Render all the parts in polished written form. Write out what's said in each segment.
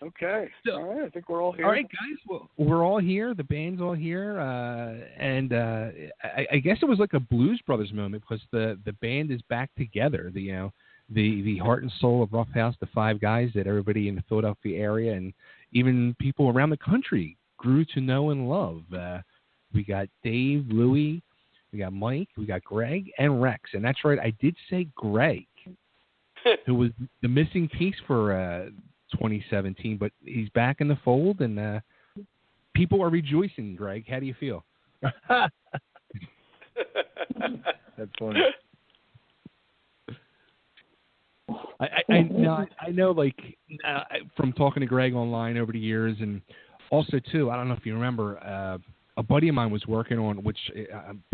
Okay. So, all right. I think we're all here. All right, guys. Well, we're all here. The band's all here. And I guess it was like a Blues Brothers moment because the band is back together. The heart and soul of Roughhouse, the five guys that everybody in the Philadelphia area and even people around the country grew to know and love. We got Dave, Louie, we got Mike, we got Gregg, and Rex. And that's right, I did say Gregg, who was the missing piece for 2017, but he's back in the fold, and people are rejoicing. Gregg, how do you feel? That's funny. I know, like, from talking to Gregg online over the years, and also, too, I don't know if you remember, a buddy of mine was working on, which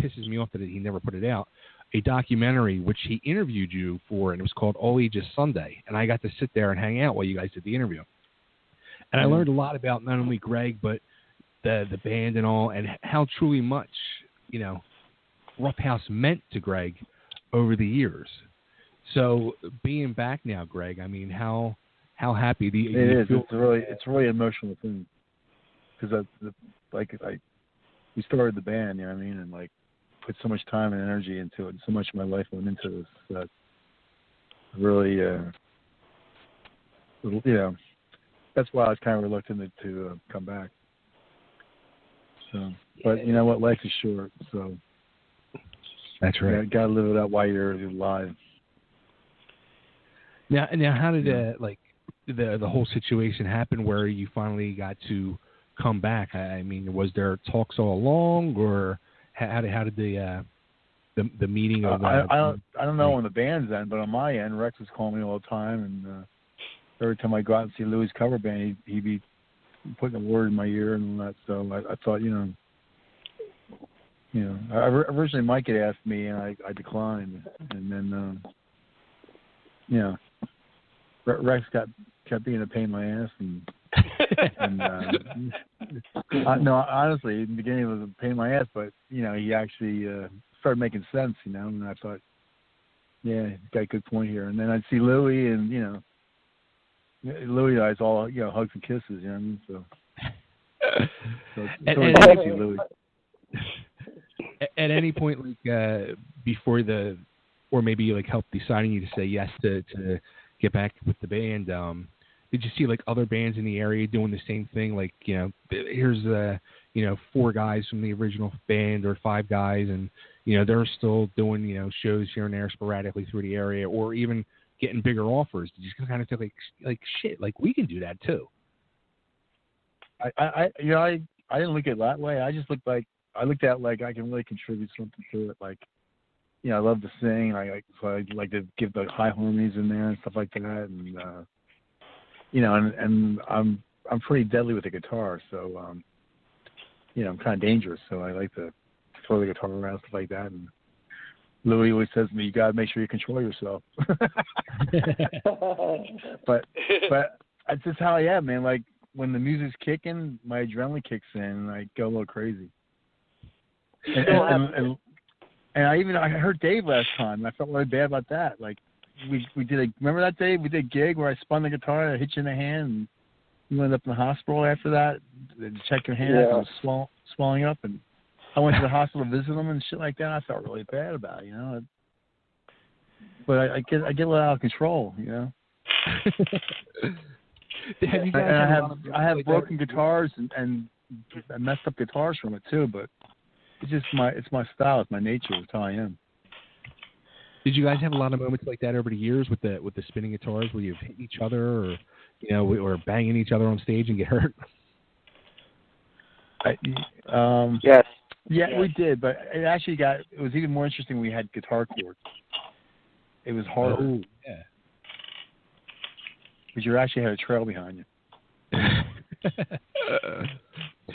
pisses me off that he never put it out, a documentary which he interviewed you for, and it was called All Ages Sunday, and I got to sit there and hang out while you guys did the interview. And I learned a lot about not only Gregg, but the band and all, and how truly much, Roughhouse meant to Gregg over the years. So being back now, Gregg, I mean, how happy do you feel? It's really emotional thing, because we started the band, you know what I mean, and like put so much time and energy into it, and so much of my life went into this that really, that's why I was kind of reluctant to come back. So, but you know what, life is short, so that's right. You gotta live it up while you're alive. Now, how did the whole situation happen where you finally got to come back? I mean, was there talks all along, or how did the meeting of I don't know on the band's end, but on my end, Rex was calling me all the time, and every time I go out and see Louis' cover band, he'd be putting a word in my ear and all that. So I thought, originally Mike had asked me, and I declined, and then Rex kept being a pain in my ass, and no, honestly, in the beginning it was a pain in my ass, but he actually started making sense, and I thought, yeah, he's got a good point here. And then I'd see Louie, and Louie and I, it's all hugs and kisses, you know what I mean? So it's always good to see Louie. At any point, like before or maybe like help deciding you to say yes to get back with the band, did you see like other bands in the area doing the same thing? Like, here's 4 guys from the original band or 5 guys, and they're still doing shows here and there sporadically through the area, or even getting bigger offers. Did you kind of think like shit, like we can do that too? I didn't look at it that way. I just looked at it like I can really contribute something to it. Like, I love to sing. I like to give the high harmonies in there and stuff like that. And and I'm pretty deadly with the guitar, so I'm kind of dangerous. So I like to throw the guitar around, stuff like that. And Louis always says to me, "You gotta make sure you control yourself." but that's just how I am, man. Like when the music's kicking, my adrenaline kicks in, and I go a little crazy. And I heard Dave last time, and I felt really bad about that. Like, we did remember that, Dave? We did a gig where I spun the guitar, I hit you in the hand, and you ended up in the hospital after that to check your hand out, and it was swelling up, and I went to the hospital to visit them and shit like that. I felt really bad about it, But I get a little out of control, I have broken guitars and messed up guitars from it too, but it's just my style, it's my nature, it's how I am. Did you guys have a lot of moments like that over the years with the spinning guitars where you've hit each other or banging each other on stage and get hurt? Yes. Yeah, we did, but it was even more interesting when we had guitar chords. It was harder. Oh, yeah. Because you actually had a trail behind you.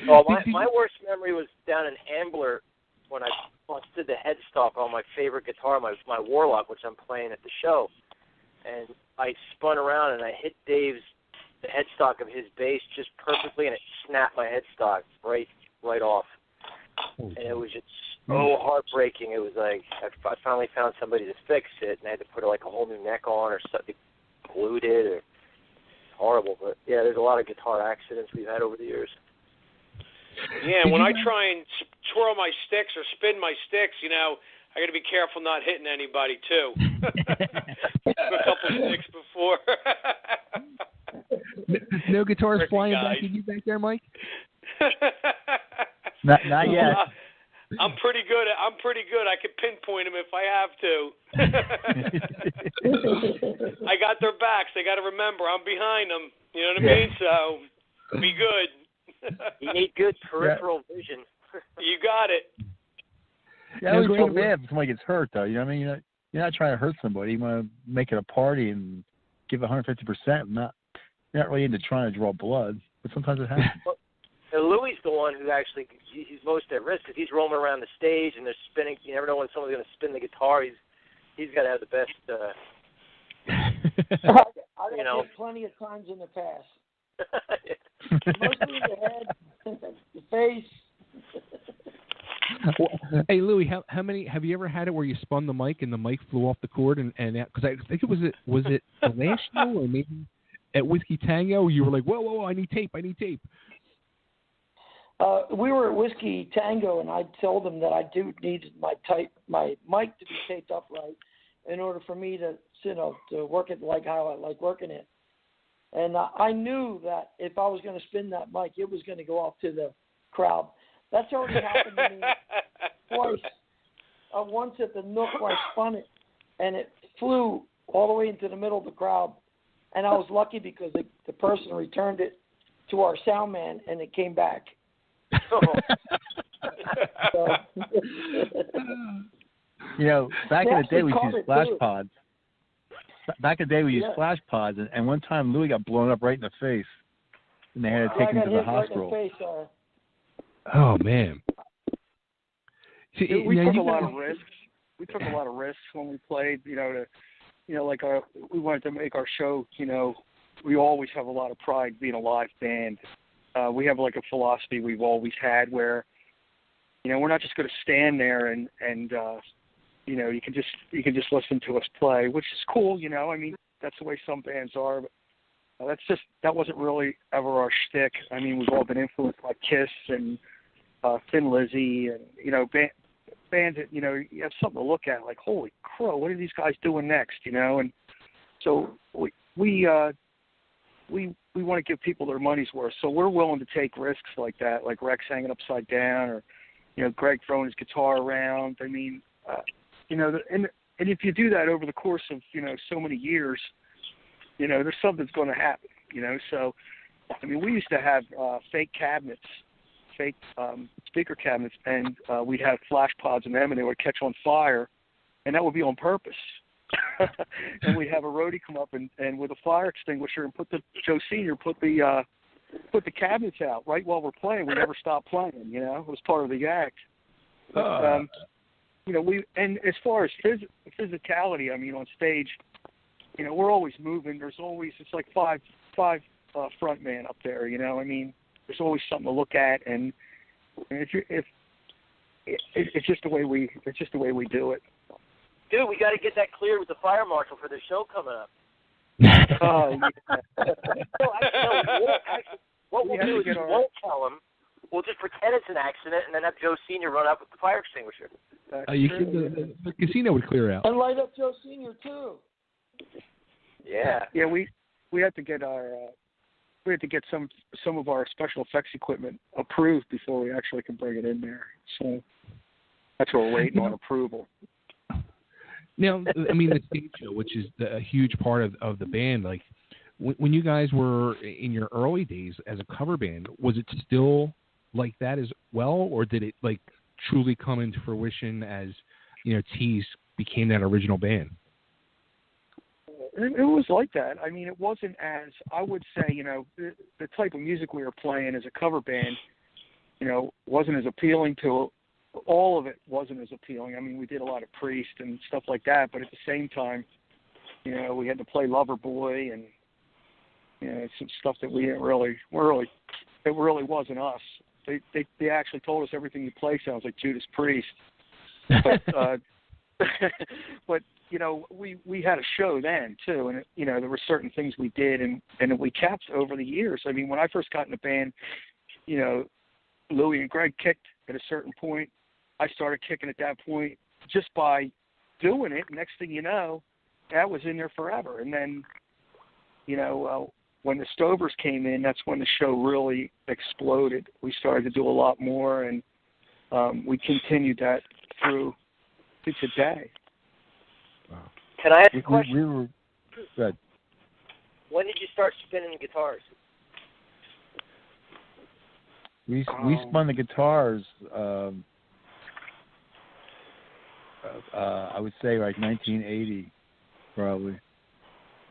Well, my worst memory was down in Ambler when I busted the headstock on my favorite guitar, my Warlock, which I'm playing at the show. And I spun around and I hit the headstock of his bass just perfectly, and it snapped my headstock right off. And it was just so heartbreaking. It was like I finally found somebody to fix it, and I had to put like a whole new neck on or something, glued it, or horrible. But yeah, there's a lot of guitar accidents we've had over the years. Yeah, and when I try and twirl my sticks or spin my sticks, you know, I got to be careful not hitting anybody too. A couple sticks before. No guitars Freaking flying guys. back at you back there, Mike? Not yet. I'm pretty good. I can pinpoint them if I have to. I got their backs. They got to remember I'm behind them. You know what I mean? So be good. You need good peripheral vision. You got it. Yeah, I always feel bad if somebody gets hurt, though. You know what I mean? You're not trying to hurt somebody. You want to make it a party and give 150%. You're not really into trying to draw blood, but sometimes it happens. And Louis the one who actually he's most at risk because he's roaming around the stage and they're spinning. You never know when someone's going to spin the guitar. He's got to have the best. I've had plenty of times in the past. Mostly the head, the face. Hey Louis, how many have you ever had it where you spun the mic and the mic flew off the cord and because I think it was the last show or maybe at Whiskey Tango you were like whoa I need tape. We were at Whiskey Tango and I told them that I do need my mic to be taped up right in order for me to to work it like how I like working it. And I knew that if I was going to spin that mic, it was going to go off to the crowd. That's already happened to me twice. Once at the Nook where I spun it, and it flew all the way into the middle of the crowd. And I was lucky because the person returned it to our sound man, and it came back. You know, back in the day we used flash pods. Back in the day we used flash pods, and one time Louis got blown up right in the face, and they had to take him to the hospital. Right in the face, Oh man! See, we took a lot of risks. We took a lot of risks when we played. We wanted to make our show. We always have a lot of pride being a live band. We have like a philosophy we've always had where, we're not just going to stand there and you can just listen to us play, which is cool. I mean, that's the way some bands are. But that wasn't really ever our shtick. I mean, we've all been influenced by Kiss and Thin Lizzy, and bands that you have something to look at. Like, holy crow, what are these guys doing next? And so we want to give people their money's worth. So we're willing to take risks like that, like Rex hanging upside down, or Gregg throwing his guitar around. I mean, and if you do that over the course of so many years, there's something's going to happen. So I mean, we used to have fake cabinets, fake speaker cabinets, and we'd have flash pods in them, and they would catch on fire, and that would be on purpose. And we'd have a roadie come up and with a fire extinguisher and Joe Senior put the cabinets out right while we're playing. We never stopped playing. It was part of the act. But, and as far as physicality, I mean, on stage, we're always moving. There's always, it's like five front man up there. I mean, there's always something to look at, and it's just the way we do it. Dude, we got to get that cleared with the fire marshal for the show coming up. Oh, What we'll do is we won't tell him. We'll just pretend it's an accident and then have Joe Senior run up with the fire extinguisher. The casino would clear out. And light up Joe Senior too. Yeah. Yeah, we had to get some of our special effects equipment approved before we actually can bring it in there. So that's what we're waiting on approval. Now, I mean, the stage show, which is a huge part of the band, like when you guys were in your early days as a cover band, was it still like that as well, or did it like truly come into fruition as Teeze became that original band? It was like that. I mean, it wasn't as, I would say, the type of music we were playing as a cover band, wasn't as appealing to. All of it wasn't as appealing. I mean, we did a lot of Priest and stuff like that, but at the same time, we had to play Loverboy and some stuff that we didn't really, it really wasn't us. They actually told us everything you play sounds like Judas Priest, but but we had a show then too, and there were certain things we did, and we kept over the years. I mean, when I first got in the band, Louie and Gregg kicked at a certain point. I started kicking at that point just by doing it. Next thing you know, that was in there forever. And then, when the Stovers came in, that's when the show really exploded. We started to do a lot more, and we continued that through to today. Wow. Can I ask a question? We were good. When did you start spinning guitars? We spun the guitars. I would say like 1980, probably.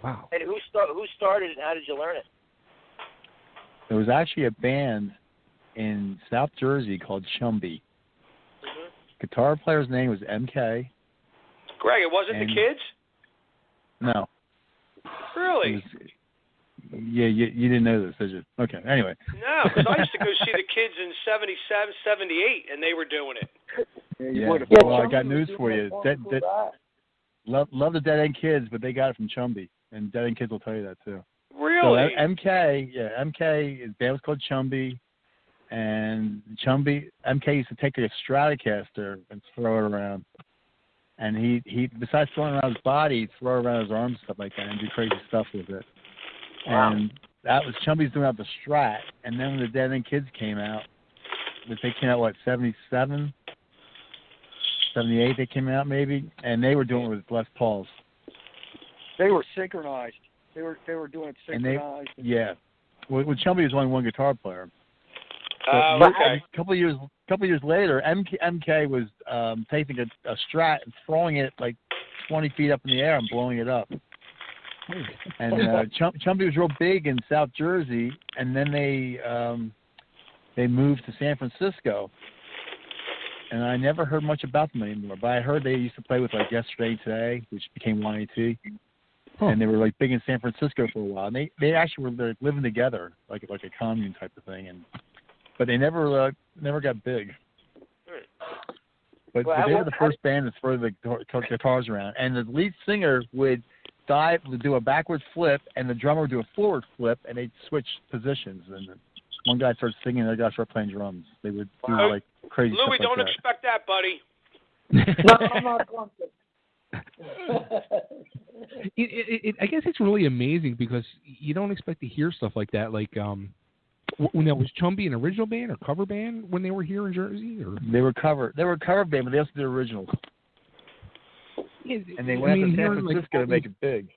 Wow. And who started it, and how did you learn it? There was actually a band in South Jersey called Chumby. Mm-hmm. Guitar player's name was MK. Gregg, it wasn't the kids? No. Really? You didn't know this, did you? Okay, anyway. No, because I used to go see the kids in 77, 78, and they were doing it. Well, I got news for you. Love the Dead End Kids, but they got it from Chumby, and Dead End Kids will tell you that too. Really? So MK, his band was called Chumby, and MK used to take a Stratocaster and throw it around. And he besides throwing it around his body, he'd throw it around his arms and stuff like that and do crazy stuff with it. Wow. And that was Chumby's doing out the Strat. And then when the Dead End Kids came out, they came out, 77? 78 they came out maybe, and they were doing it with Les Pauls. They were synchronized. They were doing it synchronized. Well, Chumby was only one guitar player. So okay. A couple of years later, MK was taking a Strat and throwing it like 20 feet up in the air and blowing it up. And Chumby was real big in South Jersey, and then they moved to San Francisco. And I never heard much about them anymore. But I heard they used to play with like Yesterday Today, which became 1AT. And they were like big in San Francisco for a while. And they actually were living together, like a commune type of thing. But they never got big. But they were the first band to throw the guitars around. And the lead singer would do a backward flip, and the drummer would do a forward flip, and they'd switch positions. And one guy started singing, and the other guy started playing drums. They would do like crazy Louie, stuff like don't that. expect that, buddy. No, I'm not going to. I guess it's really amazing because you don't expect to hear stuff like that. Like, was Chumby an original band or cover band when they were here in Jersey? Or? They were cover band, but they also did originals. Yeah, and they went to San Francisco to make it big.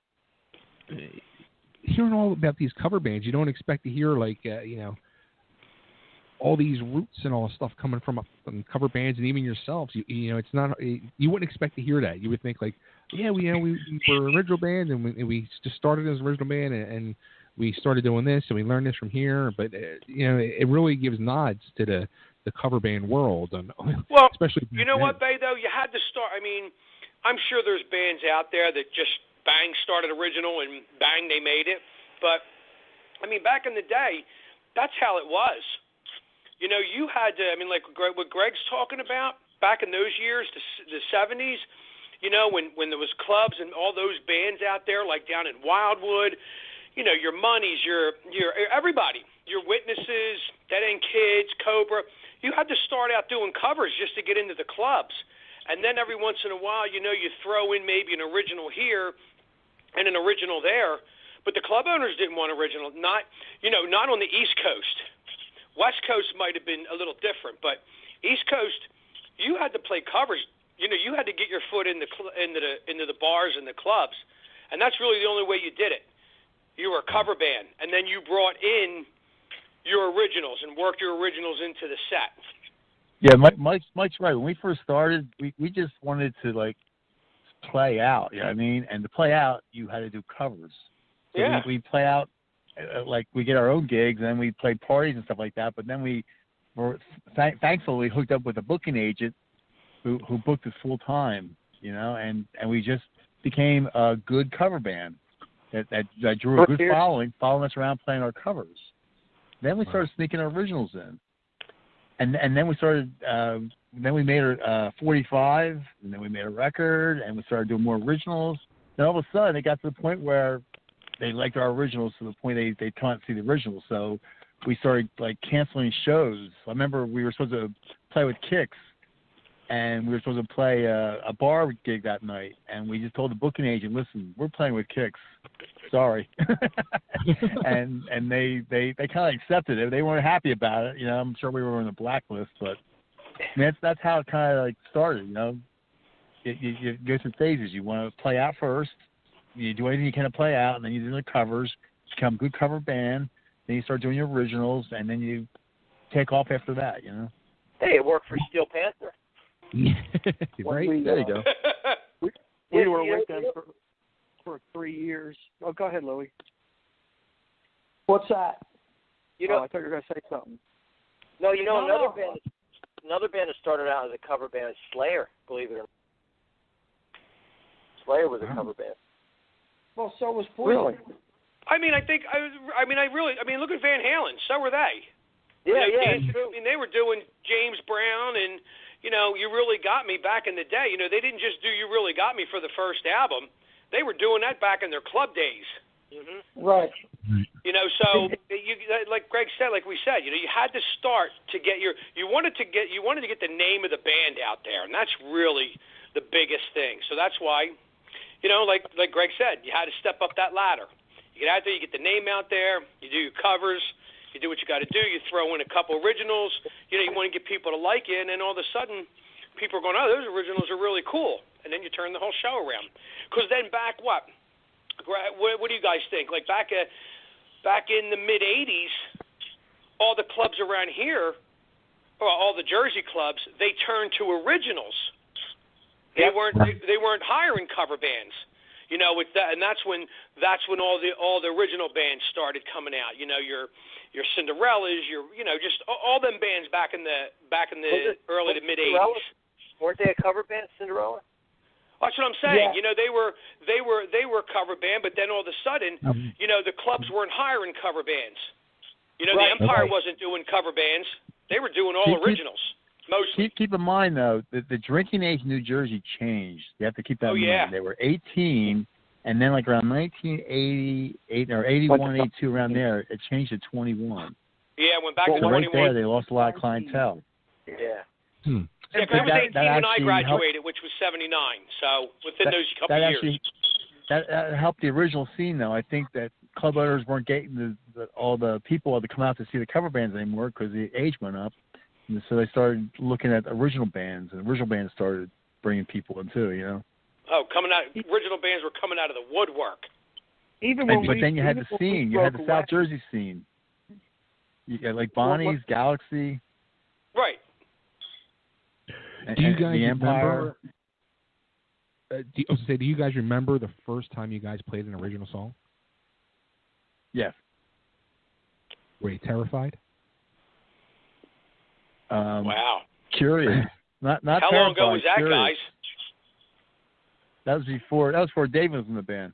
Hearing all about these cover bands, you don't expect to hear all these roots and all this stuff coming from cover bands, and even yourselves. It's not. You wouldn't expect to hear that. You would think we were an original band, and we just started as an original band, and we started doing this, and we learned this from here. But it really gives nods to the cover band world, and especially. You know what, Bay? Though you had to start. I mean, I'm sure there's bands out there that just bang started original and bang they made it. But I mean, back in the day, that's how it was. You had to, like what Gregg's talking about, back in those years, the 70s, when there was clubs and all those bands out there, like down in Wildwood, your Moneys, your everybody, your Witnesses, Dead End Kids, Cobra, you had to start out doing covers just to get into the clubs. And then every once in a while, you throw in maybe an original here and an original there. But the club owners didn't want original, not on the East Coast. West Coast might have been a little different, but East Coast, you had to play covers. You had to get your foot into the bars and the clubs, and that's really the only way you did it. You were a cover band, and then you brought in your originals and worked your originals into the set. Yeah, Mike's right. When we first started, we just wanted to play out. You know what I mean? And to play out, you had to do covers. So we play out. We get our own gigs, and then we play parties and stuff like that. But then we were thankfully hooked up with a booking agent who booked us full time, and we just became a good cover band that drew a good following us around playing our covers. Then we started sneaking our originals in. and then we started. Then we made a 45, and then we made a record, and we started doing more originals. Then all of a sudden, it got to the point where they liked our originals to the point they can't see the originals. So we started like canceling shows. I remember we were supposed to play with Kicks, and we were supposed to play a bar gig that night, and we just told the booking agent, "Listen, we're playing with Kicks. Sorry." and they kind of accepted it. They weren't happy about it. You know, I'm sure we were on the blacklist, but I mean, that's how it kind of like started. You know, you go through phases. You want to play out first. You do anything you can to play out, and then you do the covers. Become a good cover band. Then you start doing your originals, and then you take off after that. You know. Hey, it worked for Steel Panther. Right? There you go. We were with them for 3 years. Oh, go ahead, Louie. What's that? You know, I thought you were going to say something. No, you know, another band that started out as a cover band is Slayer, believe it or not. Slayer was a cover band. Well, so was Poison. Really? I mean, look at Van Halen. So were they. Yeah, I mean, they were doing James Brown, and you know, You Really Got Me back in the day. You know, they didn't just do You Really Got Me for the first album. They were doing that back in their club days. Mm-hmm. Right. You know, so like Gregg said, like we said, you know, you had to start to get you wanted to get the name of the band out there, and that's really the biggest thing. So that's why, you know, like Gregg said, you had to step up that ladder. You get out there, you get the name out there, you do your covers, you do what you got to do, you throw in a couple originals. You know, you want to get people to like you, and then all of a sudden, people are going, oh, those originals are really cool, and then you turn the whole show around. Because then back what do you guys think? Like back in the mid '80s, all the clubs around here, or all the Jersey clubs, they turned to originals. They weren't hiring cover bands. You know, with that, and that's when all the original bands started coming out. You know, your Cinderellas, just all them bands back in the early to mid '80s. Weren't they a cover band, Cinderella? That's what I'm saying. Yeah. You know, they were cover band, but then all of a sudden, you know, the clubs weren't hiring cover bands. You know, Right. the Empire wasn't doing cover bands; they were doing all originals. Mostly. Keep in mind, though, that the drinking age in New Jersey changed. You have to keep that in mind. They were 18, and then like around 1988 or 81, 82, around there, it changed to 21. Yeah, went back to 21. Right there, they lost a lot of clientele. Yeah. Yeah, because I was 18 when I graduated, which was 79. So within those couple years. That helped the original scene, though. I think that club owners weren't getting all the people to come out to see the cover bands anymore because the age went up. And so they started looking at original bands, and original bands started bringing people in too, you know. Oh, original bands were coming out of the woodwork. But then you had the scene. You had the South Jersey scene. You had like Bonnie's, Galaxy. Right. Do you guys remember? Do you guys remember the first time you guys played an original song? Yes. Were you terrified? Wow. Curious. Not How long ago was that, curious. guys? That was before Dave was in the band.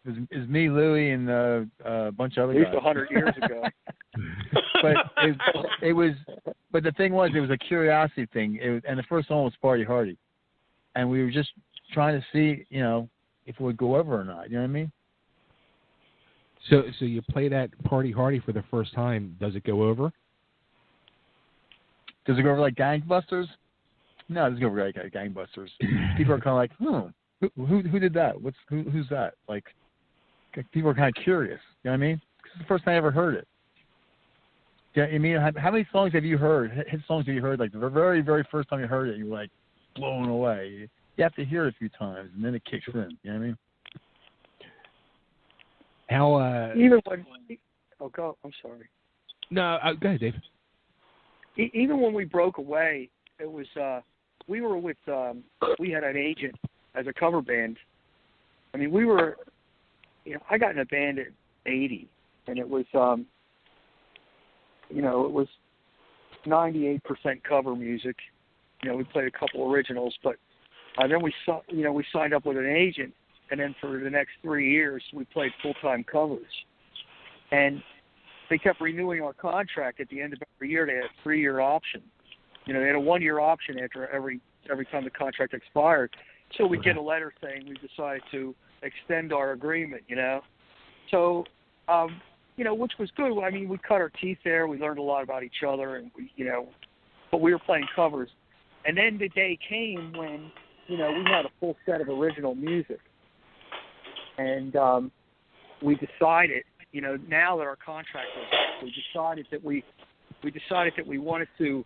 It was me, Louie, and a bunch of other guys. At least 100 years ago. But it was. But the thing was, it was a curiosity thing. And the first song was Party Hardy, and we were just trying to see, you know, if it would go over or not. You know what I mean? So you play that Party Hardy for the first time. Does it go over? Does it go over like Gangbusters? No, it doesn't go over like Gangbusters. People are kind of like, who did that? Who's that? Like, people are kind of curious. You know what I mean? This is the first time I ever heard it. Yeah, I mean, how many songs have you heard? Hit songs have you heard? Like the very, very first time you heard it, you were like blown away. You have to hear it a few times, and then it kicks in. You know what I mean? How? Even when, I'm sorry. No, go ahead, Dave. Even when we broke away, it was we were with we had an agent as a cover band. I mean, we were, you know, I got in a band at 80, and it was you know, it was 98% cover music. You know, we played a couple originals, but then we signed up with an agent, and then for the next 3 years we played full-time covers. And they kept renewing our contract at the end of every year. They had a 3-year option. They had a 1-year option after every time the contract expired. So we get a letter saying we decided to extend our agreement, So, which was good. I mean, we cut our teeth there. We learned a lot about each other, and but we were playing covers. And then the day came when, we had a full set of original music. And we decided, now that our contract was up, we decided that we wanted to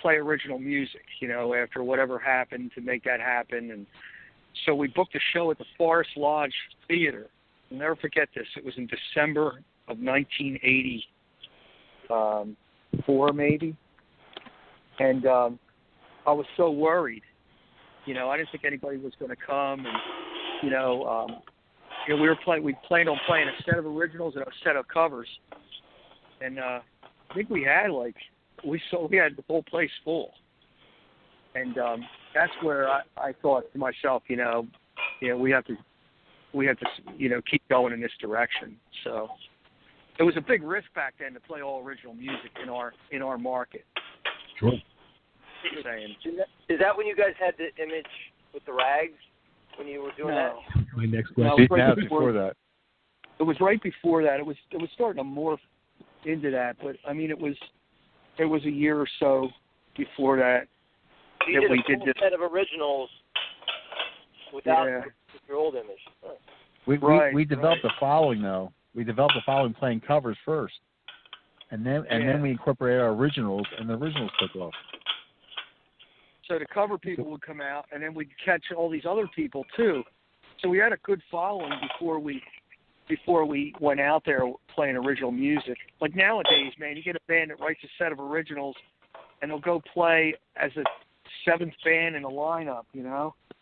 play original music, after whatever happened, to make that happen. And so we booked a show at the Forest Lodge Theater. I'll never forget this. It was in December of 1984, maybe. And I was so worried. I didn't think anybody was going to come. And, we planned on playing a set of originals and a set of covers. And I think we had we had the whole place full. And that's where I thought to myself, we have to keep going in this direction. So it was a big risk back then to play all original music in our market. Sure. Is that when you guys had the image with the rags? When you were doing that? My next question. No, it was right before that. It was right before that. It was starting to morph into that, but I mean, it was a year or so before that. You did a full set of originals without your old image. Oh. We developed the following though. We developed the following playing covers first, and then we incorporated our originals, and the originals took off. So the cover people would come out, and then we'd catch all these other people too. So we had a good following before we went out there playing original music. Like nowadays, man, you get a band that writes a set of originals, and they'll go play as a 7th band in a lineup,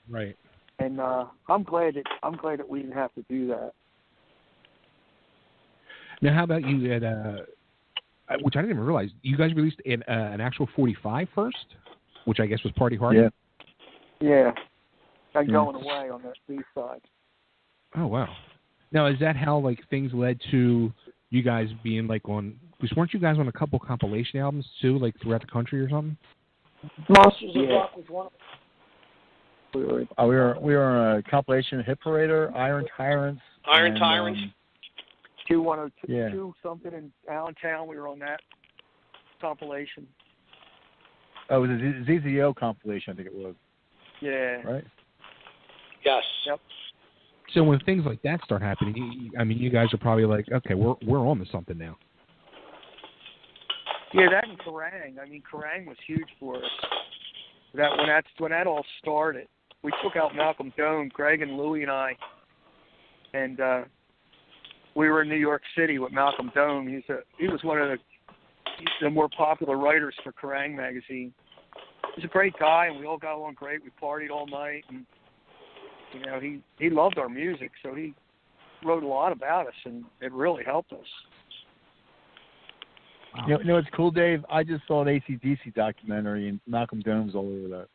Right. And I'm glad that we didn't have to do that. Now, how about you at which I didn't even realize, you guys released an actual 45 first, which I guess was Party Hard? Yeah. I'm going away on that B-side. Oh, wow. Now, is that how, things led to you guys being, on... Because weren't you guys on a couple compilation albums, too, throughout the country or something? Monsters of Rock was one of them. We were on a compilation, Hit Parader, Iron Tyrants. Iron Tyrants. 2102 something in Allentown. We were on that compilation. Oh, it was a ZZO compilation, I think it was. Yeah. Right? Yes. Yep. So when things like that start happening, you guys are probably like, okay, we're on to something now. Yeah, that and Kerrang. Kerrang was huge for us. When that all started, we took out Malcolm Doane, Gregg and Louie and I, and we were in New York City with Malcolm Doane. He was one of the more popular writers for Kerrang magazine. He's a great guy, and we all got along great. We partied all night, and he loved our music, so he wrote a lot about us, and it really helped us. Wow. You know what's cool, Dave? I just saw an AC/DC documentary, and Malcolm Doane was all over that.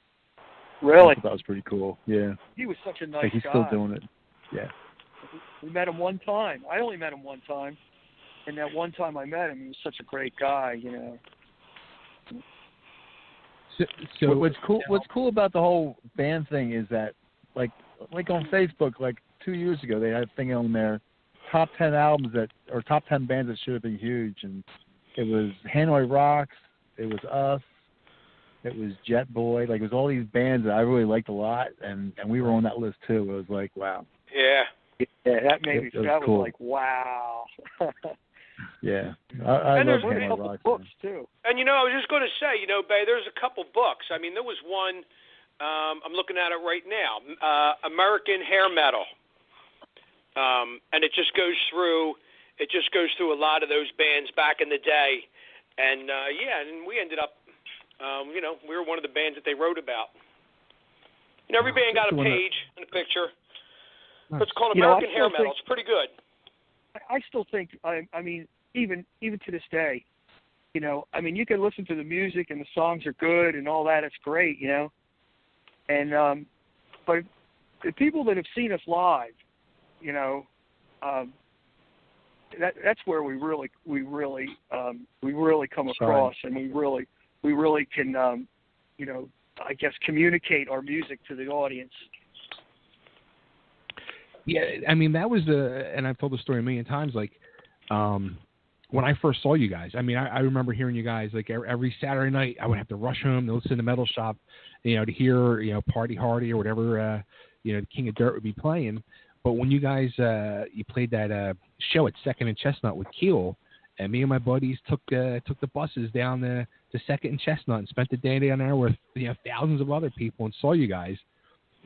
Really? That was pretty cool. Yeah. He was such a nice guy. He's still doing it. Yeah. We met him one time. I only met him one time. And that one time I met him, he was such a great guy, So what's cool about the whole band thing is that, like on Facebook, 2 years ago, they had a thing on there, top 10 albums or top 10 bands that should have been huge, and it was Hanoi Rocks, it was us, it was Jet Boy, it was all these bands that I really liked a lot, and we were on that list too. It was like, wow. Yeah. Yeah, that made me. That cool. was like, wow. Yeah, I and love there's a couple Rocks, books man. too. And I was just going to say, Bay, there's a couple books. There was one. I'm looking at it right now. American Hair Metal, and it just goes through. It just goes through a lot of those bands back in the day, and and we ended up, we were one of the bands that they wrote about. Every band got a page and a picture. It's called American Hair Metal. It's pretty good. I still think, even to this day, you can listen to the music and the songs are good and all that. It's great, And but the people that have seen us live, that's where we really come across, and we really can I guess communicate our music to the audience. Yeah, I mean that was and I've told the story a million times. Like when I first saw you guys, I mean I remember hearing you guys like every Saturday night. I would have to rush home to listen to Metal Shop, to hear Party Hardy or whatever the King of Dirt would be playing. But when you guys you played that show at Second and Chestnut with Keel, and me and my buddies took the buses down to Second and Chestnut and spent the day down there with thousands of other people and saw you guys.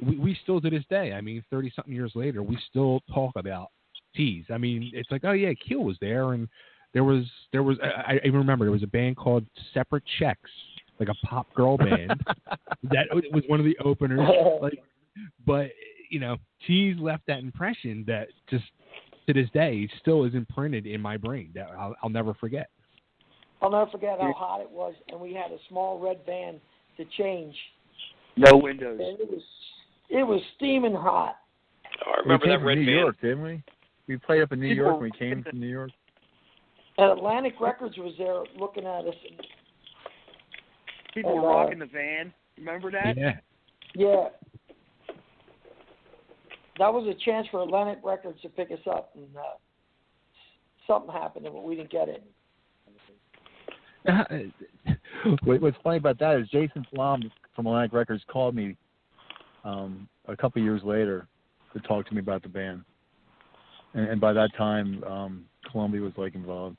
We still to this day, I mean 30-something years later, we still talk about Teeze. I mean it's like, oh yeah, Keel was there, and there was I even remember there was a band called Separate Checks, like a pop girl band that was one of the openers. Like, but Teeze left that impression that just to this day still is imprinted in my brain that I'll never forget. I'll never forget how hot it was, and we had a small red van to change. No windows. And it was steaming hot. Oh, I remember that red van. New York, didn't we? We played up in New York when we came from New York. And Atlantic Records was there looking at us. People were rocking the van. Remember that? Yeah. Yeah. That was a chance for Atlantic Records to pick us up, and something happened, but we didn't get it. What's funny about that is Jason Flom from Atlantic Records called me a couple years later to talk to me about the band, and by that time Columbia was involved.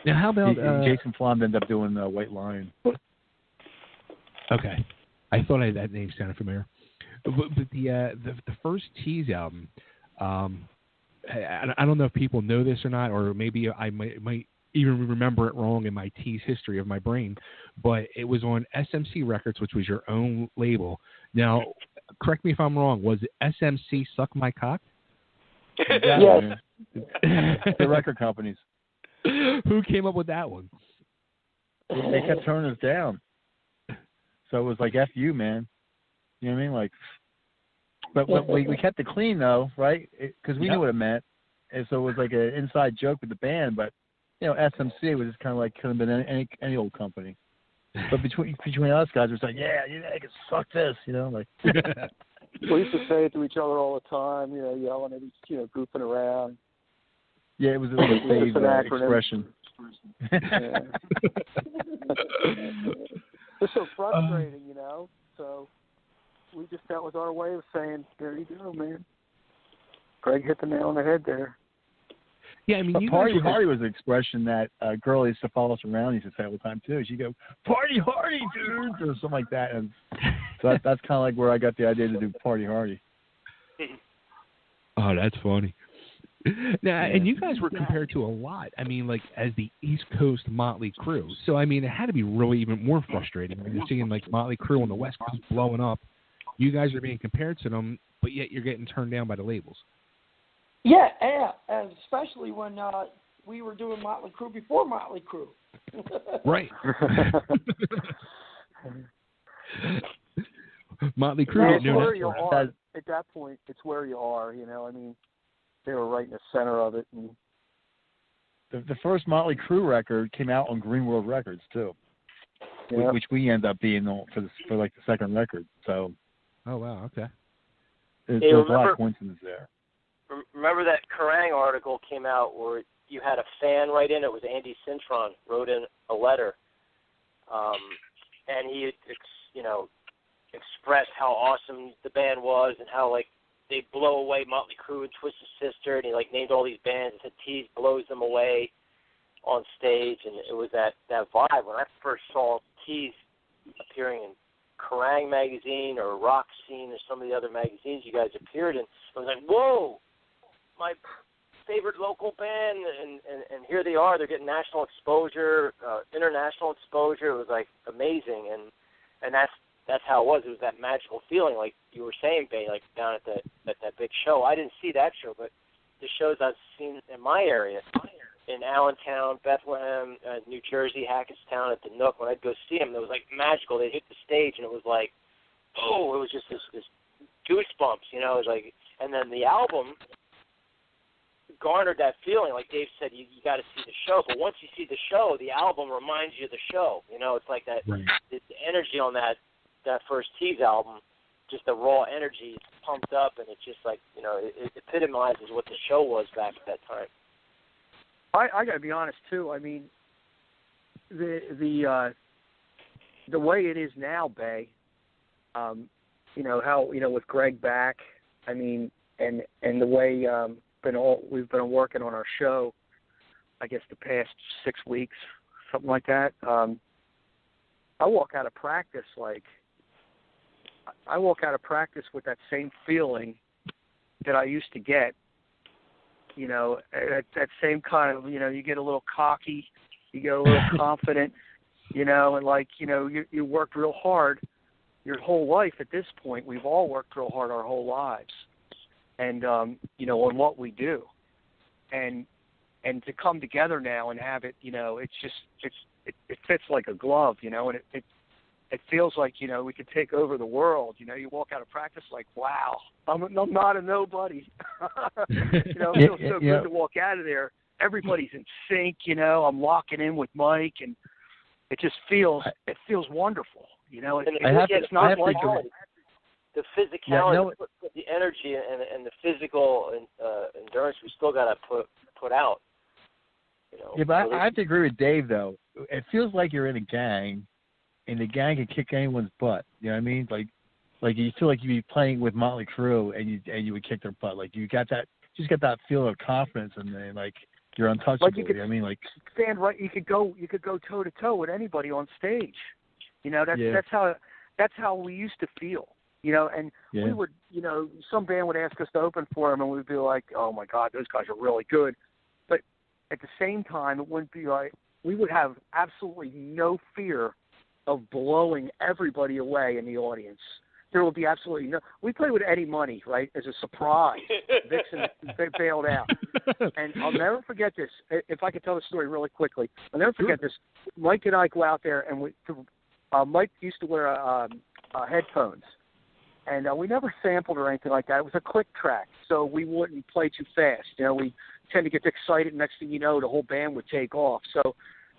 Now how about Jason Flom ended up doing White Lion? Okay, I thought that name sounded familiar. But the first Teeze album, I don't know if people know this or not, or maybe I might even remember it wrong in my Teeze history of my brain, but it was on SMC Records, which was your own label. Now, correct me if I'm wrong, was it SMC Suck My Cock? Yes. The record companies. Who came up with that one? They kept turning us down. So it was like, F you, man. You know what I mean? But we kept it clean, though, right? Because we knew what it meant. And so it was like an inside joke with the band. But, SMC was just kind of could have been any old company. But between us guys, it was like, yeah, I can suck this, We used to say it to each other all the time, yelling at each, goofing around. Yeah, it was a safe expression. Yeah. It's so frustrating, So we just, that was our way of saying, there you go, man. Gregg hit the nail on the head there. Yeah, I mean, Party Hardy was an expression that a girl used to follow us around used to say all the time, too. She'd go, Party Hardy, dudes, or something like that. And so that's kind of where I got the idea to do Party Hardy. Oh, that's funny. Now, and you guys were compared to a lot. I mean, as the East Coast Motley Crue. So, I mean, it had to be really even more frustrating when you're seeing Motley Crue on the West Coast blowing up. You guys are being compared to them, but yet you're getting turned down by the labels. Yeah, and especially when we were doing Motley Crue before Motley Crue. Right. Motley Crue. It's where you are. At that point, it's where you are. I mean, they were right in the center of it. And the first Motley Crue record came out on Green World Records too, which we end up being on for the second record. So. Oh wow! Okay. There's a lot of coincidence there. Remember that Kerrang article came out where you had a fan write in? It was Andy Cintron wrote in a letter, and he, expressed how awesome the band was and how they blow away Motley Crue and Twisted Sister, and he named all these bands and said Teeze blows them away on stage, and it was that vibe. When I first saw Teeze appearing in Kerrang magazine or Rock Scene or some of the other magazines you guys appeared in, I was like, whoa, my favorite local band, and here they are. They're getting national exposure, international exposure. It was amazing, and that's how it was. It was that magical feeling, like you were saying, Bay, down at that big show. I didn't see that show, but the shows I've seen in my area, in Allentown, Bethlehem, New Jersey, Hackettstown, at the Nook, when I'd go see them, it was magical. They'd hit the stage, and it was it was just this goosebumps, It was and then the album, garnered that feeling. Like Dave said, you got to see the show. But once you see the show, the album reminds you of the show. You know, it's like that. Right. The energy on that first Teeze album, just the raw energy, it's pumped up, and it's just like, you know, it epitomizes what the show was back at that time. I got to be honest too. I mean, the way it is now, Bay. You know how, you know, with Gregg back. I mean, and the way we've been working on our show, I guess the past 6 weeks, something like that. I walk out of practice with that same feeling that I used to get. You know, that same kind of, you know, you get a little cocky, you get a little confident, you know, and like, you know, you worked real hard your whole life at this point. We've all worked real hard our whole lives, and you know, on what we do, and to come together now and have it, you know, it fits like a glove, you know, and it feels like, you know, we could take over the world. You know, you walk out of practice like, wow, I'm not a nobody. You know, it feels so good to walk out of there. Everybody's in sync, you know. I'm locking in with Mike, and it just feels wonderful. You know, it's not like the physicality, the energy, and the physical endurance we still got to put out. You know, yeah, but I have to agree with Dave though. It feels like you're in a gang, and the gang can kick anyone's butt. You know what I mean? Like you feel like you'd be playing with Motley Crue, and you would kick their butt. Like you got that feeling of confidence, and then like you're untouchable. Like you could, you know what I mean? Like stand right. You could go toe to toe with anybody on stage. You know, that's how we used to feel. You know, and we would, you know, some band would ask us to open for them, and we'd be like, oh my God, those guys are really good. But at the same time, it wouldn't be like, we would have absolutely no fear of blowing everybody away in the audience. There will be absolutely no. We played with Eddie Money, right, as a surprise. Vixen, they bailed out, and I'll never forget this. If I could tell the story really quickly, I'll never forget this. Mike and I go out there, and Mike used to wear headphones, and we never sampled or anything like that. It was a click track, so we wouldn't play too fast. You know, we tend to get excited. Next thing you know, the whole band would take off. So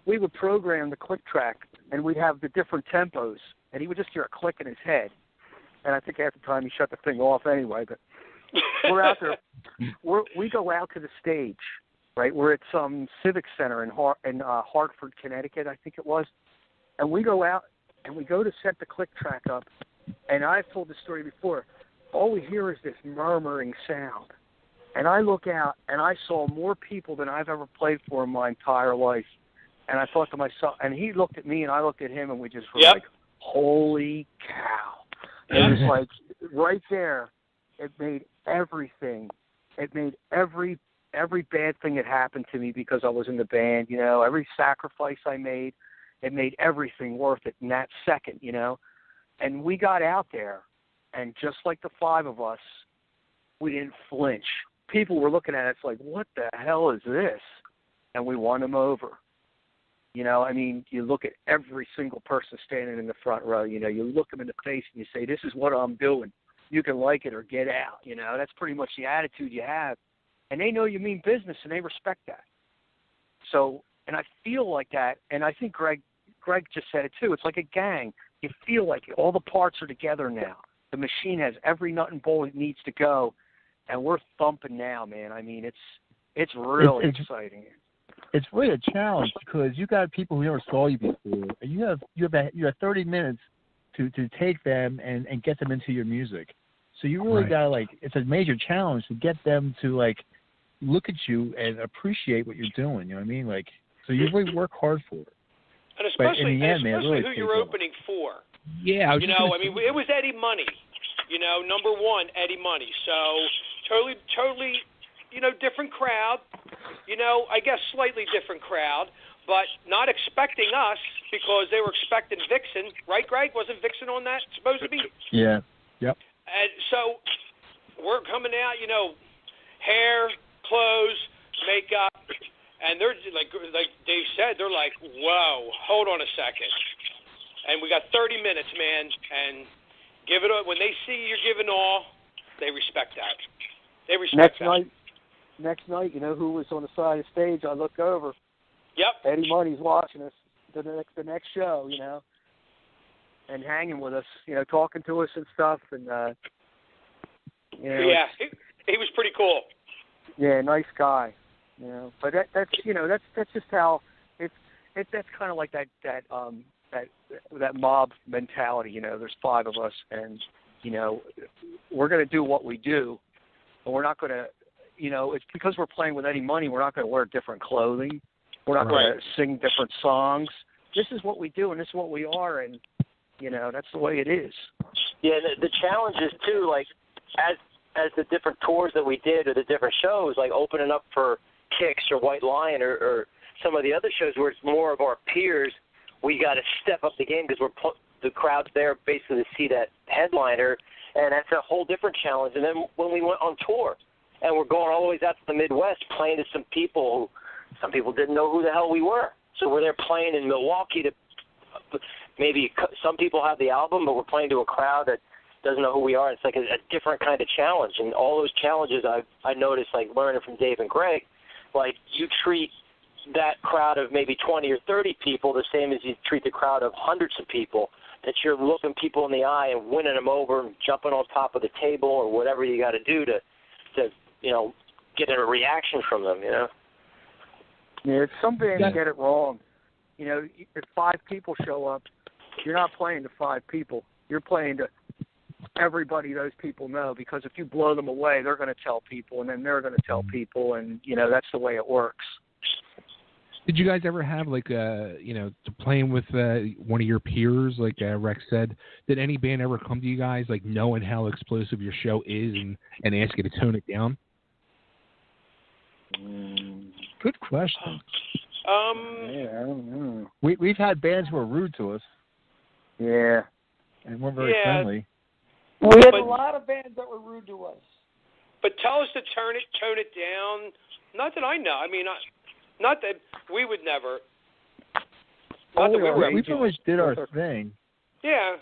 we would program the click track, and we'd have the different tempos, and he would just hear a click in his head. And I think half the time he shut the thing off anyway. But we're out there. We go out to the stage, right? We're at some civic center in Hartford, Connecticut, I think it was. And we go out, and we go to set the click track up. And I've told the story before. All we hear is this murmuring sound. And I look out, and I saw more people than I've ever played for in my entire life. And I thought to myself, and he looked at me, and I looked at him, and we just were like, holy cow. It was like right there, it made everything. It made every bad thing that happened to me because I was in the band, you know, every sacrifice I made, it made everything worth it in that second, you know. And we got out there, and just like the five of us, we didn't flinch. People were looking at us like, what the hell is this? And we won them over. You know, I mean, you look at every single person standing in the front row, you know, you look them in the face and you say, this is what I'm doing. You can like it or get out, you know. That's pretty much the attitude you have. And they know you mean business, and they respect that. So, and I feel like that, and I think Gregg just said it too. It's like a gang. You feel like all the parts are together now. The machine has every nut and bolt it needs to go, and we're thumping now, man. I mean, it's really exciting. It's really a challenge because you got people who never saw you before, and you have 30 minutes to take them and get them into your music. So you really got to, like, it's a major challenge to get them to, like, look at you and appreciate what you're doing. You know what I mean? Like, so you really work hard for it. And especially, really who you're opening for. Yeah, you know, I mean, it was Eddie Money. You know, number one, Eddie Money. So totally, you know, different crowd. You know, I guess slightly different crowd, but not expecting us because they were expecting Vixen, right, Gregg? Wasn't Vixen on that supposed to be? Yeah. Yep. And so we're coming out, you know, hair, clothes, makeup, and they're like Dave said, they're like, whoa, hold on a second. And we got 30 minutes, man, and when they see you're giving all, they respect that. They respect that. next night, who was on the side of the stage? I look over. Yep. Eddie Money's watching us the next show, and hanging with us, talking to us and stuff, and yeah, he was pretty cool. Yeah, nice guy, But that's just how that's kind of like that mob mentality. There's 5 of us, and we're going to do what we do, and we're not going to, it's because we're playing with Eddie Money. We're not going to wear different clothing. We're not going to sing different songs. This is what we do, and this is what we are, and that's the way it is. Yeah, the challenge is too, like as the different tours that we did or the different shows, like opening up for Kicks or White Lion or some of the other shows where it's more of our peers, we got to step up the game because the crowd's there basically to see that headliner, and that's a whole different challenge. And then when we went on tour, and we're going all the way out to the Midwest playing to some people who some people didn't know who the hell we were. So we're there playing in Milwaukee to maybe some people have the album, but we're playing to a crowd that doesn't know who we are. It's like a different kind of challenge. And all those challenges I noticed, like learning from Dave and Gregg, like you treat that crowd of maybe 20 or 30 people the same as you treat the crowd of hundreds of people, that you're looking people in the eye and winning them over and jumping on top of the table or whatever you got to do to get a reaction from them, Yeah, some bands get it wrong. If 5 people show up, you're not playing to 5 people. You're playing to everybody those people know, because if you blow them away, they're going to tell people, and then they're going to tell people, and, that's the way it works. Did you guys ever have, playing with one of your peers, like Rex said, did any band ever come to you guys, knowing how explosive your show is and ask you to tone it down? Good question. I don't know. We've had bands who were rude to us. Yeah. And we're very friendly. We had a lot of bands that were rude to us. But tell us to tone it down. Not that I know. I mean, not that we would never. Not that we were. We pretty much did our thing. Yeah.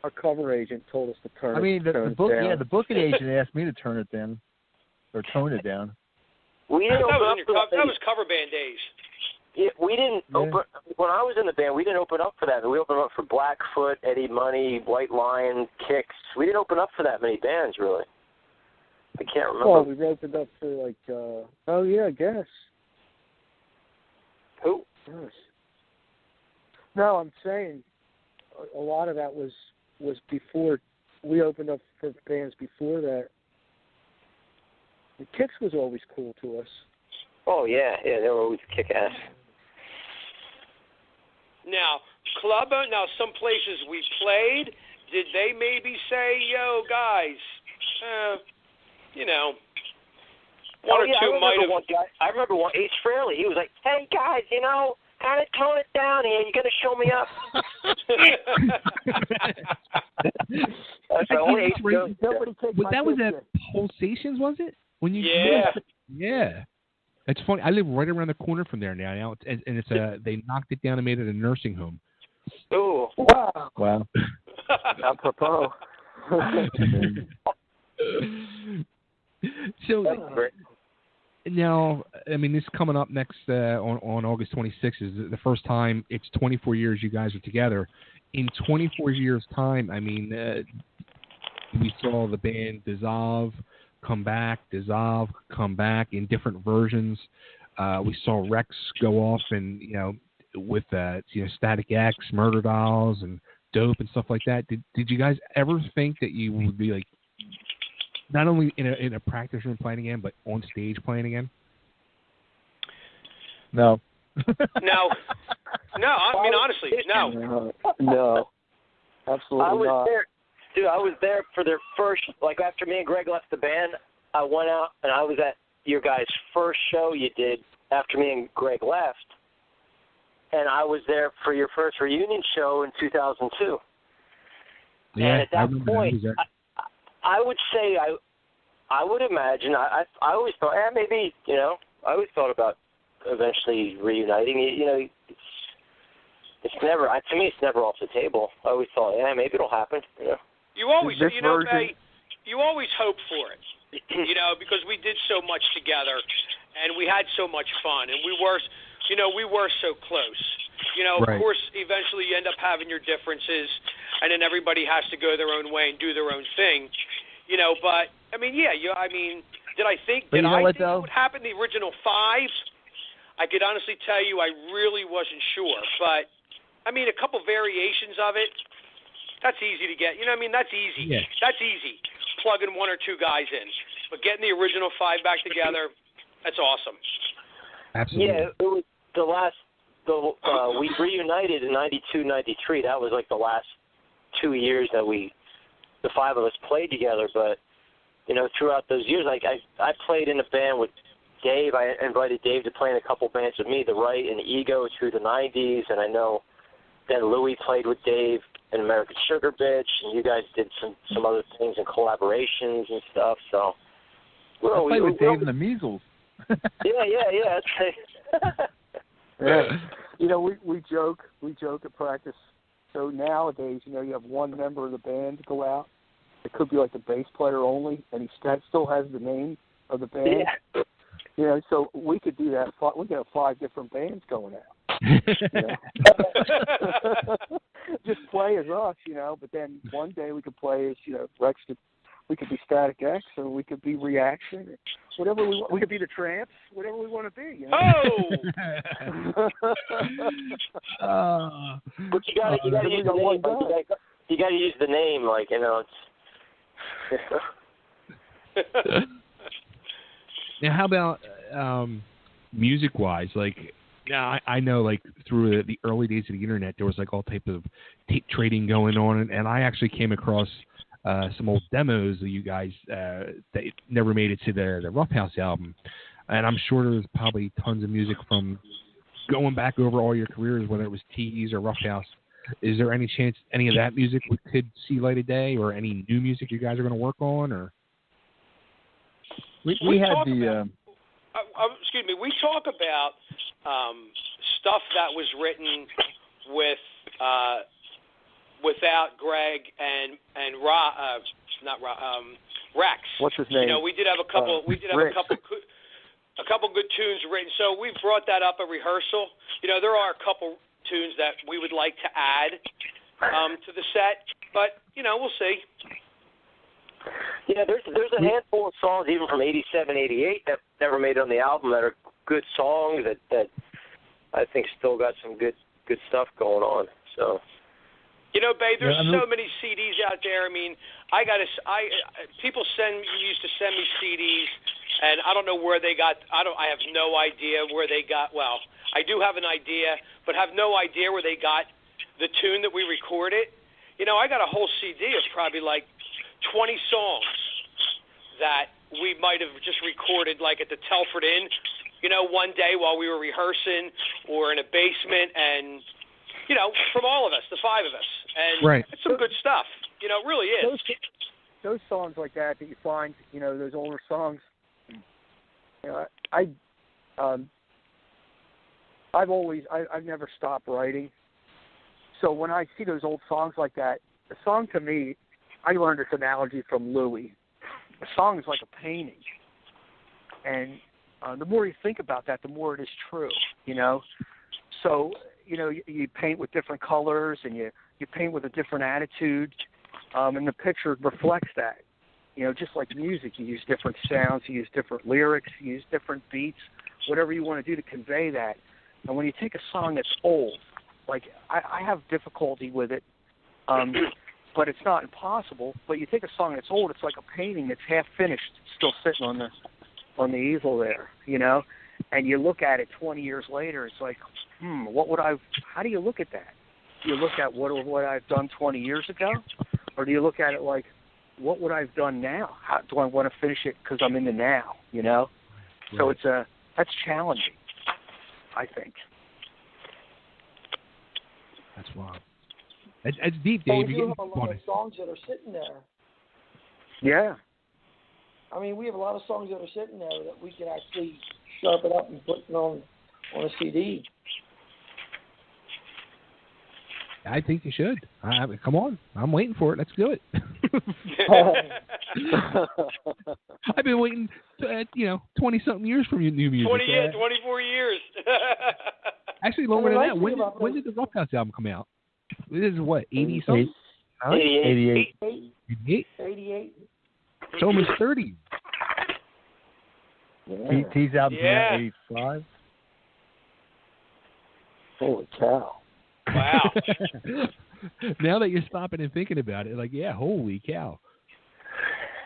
Our cover agent told us to turn it down. I mean, the booking agent asked me to turn it down or tone it down. We didn't that was cover band days. Yeah, we didn't open. When I was in the band, we didn't open up for that. We opened up for Blackfoot, Eddie Money, White Lion, Kicks. We didn't open up for that many bands, really. I can't remember. Well, we opened up for I guess. Who? Yes. No, I'm saying a lot of that was before. We opened up for bands before that. The Kicks was always cool to us. Oh, yeah, they were always kick-ass. Now, some places we played, did they maybe say, yo, guys, one or two might have. I remember one, Ace Frehley, he was like, hey, guys, kind of tone it down here. You got to show me up. That's the only Ace Frehley. That was at Pulsations, was it? Yeah. It's funny. I live right around the corner from there now. It's they knocked it down and made it a nursing home. Ooh. Wow. Apropos. So now, I mean, this coming up next on August 26th is the first time. It's 24 years you guys are together. In 24 years' time, I mean, we saw the band dissolve, come back, dissolve, come back in different versions. We saw Rex go off and, with Static X, Murderdolls, and Dope and stuff like that. Did you guys ever think that you would be like, not only in a practice room playing again, but on stage playing again? No. No. I mean, honestly, no. No. Absolutely not. Dude, I was there for their first, after me and Gregg left the band, I went out and I was at your guys' first show you did after me and Gregg left. And I was there for your first reunion show in 2002. Yeah, and at that point, I would say, I would imagine, I always thought, maybe, I always thought about eventually reuniting. It's never, to me, it's never off the table. I always thought, maybe it'll happen, You always, Bay, you always hope for it, you know, because we did so much together, and we had so much fun, and we were so close. You know, Right. Of course, eventually you end up having your differences, and then everybody has to go their own way and do their own thing. You know, but I mean, yeah. Did I think it would happen the original 5? I could honestly tell you I really wasn't sure, but I mean, a couple variations of it. That's easy to get. You know what I mean? That's easy. Yeah. That's easy. Plugging 1 or 2 guys in. But getting the original 5 back together, that's awesome. Absolutely. Yeah, it was we reunited in 92, 93. That was like the last 2 years that the 5 of us played together. But, you know, throughout those years, like I played in a band with Dave. I invited Dave to play in a couple bands with me, The Right and Ego through the 90s. And I know then Louis played with Dave in American Sugar Bitch, and you guys did some other things and collaborations and stuff. So I played with Dave and the Measles. Yeah. Yeah. You know, we joke at practice. So nowadays, you know, you have one member of the band to go out. It could be like the bass player only, and he still has the name of the band. Yeah. You know, so we could do that. We could have 5 different bands going out. You know? Just play as us, you know. But then one day we could play as, you know, we could be Static X, or we could be Reaction, or whatever we want. We could be the Tramps, whatever we want to be. You know? Oh! But you gotta use the name. You gotta use the name, like, you know. It's Now, how about music-wise? Like, now I know, like, through the early days of the internet, there was like all type of tape trading going on, and I actually came across some old demos of you guys that never made it to the Roughhouse album, and I'm sure there's probably tons of music from going back over all your careers, whether it was Teeze or Roughhouse. Is there any chance any of that music could see light of day, or any new music you guys are going to work on, or? We had the. Excuse me. We talk about stuff that was written without Gregg and Rex. What's his name? You know, we did have a couple. We did have Rick. a couple good tunes written. So we brought that up at rehearsal. You know, there are a couple tunes that we would like to add to the set, but you know, we'll see. Yeah, there's a handful of songs even from 87, 88 that never made it on the album that are good songs that I think still got some good stuff going on. So, you know, Babe, there's so many CDs out there. I mean, people used to send me CDs, and I don't know where they got. I have no idea where they got. Well, I do have an idea, but have no idea where they got the tune that we recorded. You know, I got a whole CD of probably like 20 songs that we might have just recorded, like at the Telford Inn, you know, one day while we were rehearsing, or in a basement, and you know, from all of us, the 5 of us, and right. It's some good stuff. You know, it really is. Those songs like that you find, you know, those older songs. You know, I've never stopped writing. So when I see those old songs like that, the song to me, I learned this analogy from Louis. A song is like a painting. And the more you think about that, the more it is true, you know. So, you know, you paint with different colors, and you paint with a different attitude, and the picture reflects that. You know, just like music, you use different sounds, you use different lyrics, you use different beats, whatever you want to do to convey that. And when you take a song that's old, like I have difficulty with it, but it's not impossible. But you take a song that's old, it's like a painting that's half finished, still sitting on the easel there, you know. And you look at it 20 years later, it's like, how do you look at that? Do you look at what I've done 20 years ago, or do you look at it like, what would I've done now? How do I want to finish it because I'm in the now, you know? Right. So that's challenging, I think. That's wild. It's deep, Dave. We do have a lot of songs that are sitting there. Yeah. I mean, we have a lot of songs that are sitting there that we can actually sharpen up and put on a CD. I think you should. Come on. I'm waiting for it. Let's do it. I've been waiting, 20-something years for new music. 24 years. Actually, longer than that. When did the Roughhouse album come out? This is what, 80-something? 88. 88. So almost 30. Yeah. Teeze album came out 85. Holy cow. Wow. Now that you're stopping and thinking about it, like, yeah, holy cow.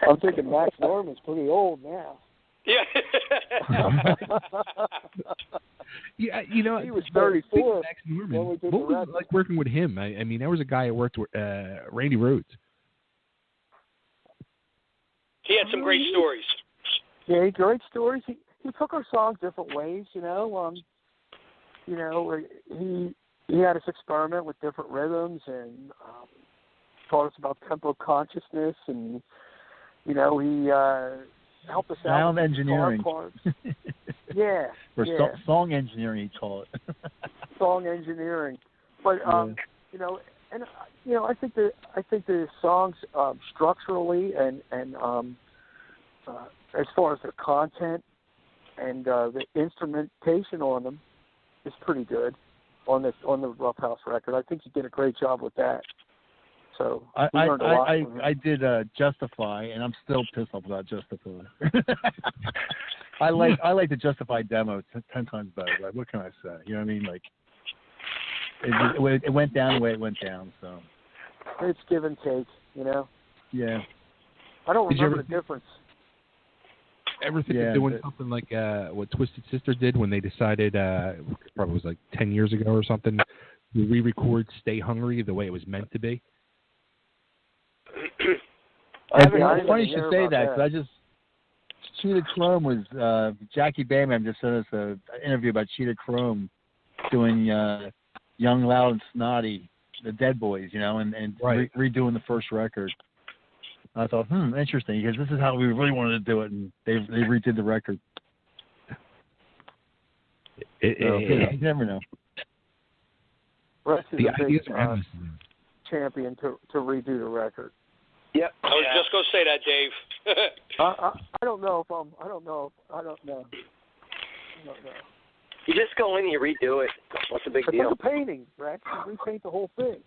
I'm thinking Max Norman's pretty old now. Yeah. Yeah, he was 34. Max Norman. What was it like working with him? I mean, there was a guy who worked with Randy Rhoads. He had some great stories. Yeah, great stories. He took our songs different ways, He had us experiment with different rhythms and taught us about tempo consciousness, and he helped us out Sound with engineering. Parts. Yeah. Or song engineering, he called it. Song engineering, but I think the songs structurally and as far as their content and the instrumentation on them is pretty good on the Roughhouse record. I think you did a great job with that. So we learned a lot from him. I did Justify, and I'm still pissed off about Justify. I like the Justify demo 10 times better. Like, what can I say? You know what I mean? Like, it went down the way it went down. So it's give and take, Yeah. I don't remember the difference. Ever think of doing something like what Twisted Sister did when they decided, probably was like 10 years ago or something, to re-record Stay Hungry the way it was meant to be? It's funny you should say that, because Cheetah Chrome was, Jackie Bayman just sent us an interview about Cheetah Chrome doing Young, Loud, and Snotty, the Dead Boys, and redoing the first record. I thought, interesting, because this is how we really wanted to do it, and they redid the record. You never know. Russ is The a big ideas are champion to redo the record. Yep. I was just going to say that, Dave. I don't know. You just go in and you redo it. What's the big deal? It's like a painting, Rex. You repaint the whole thing.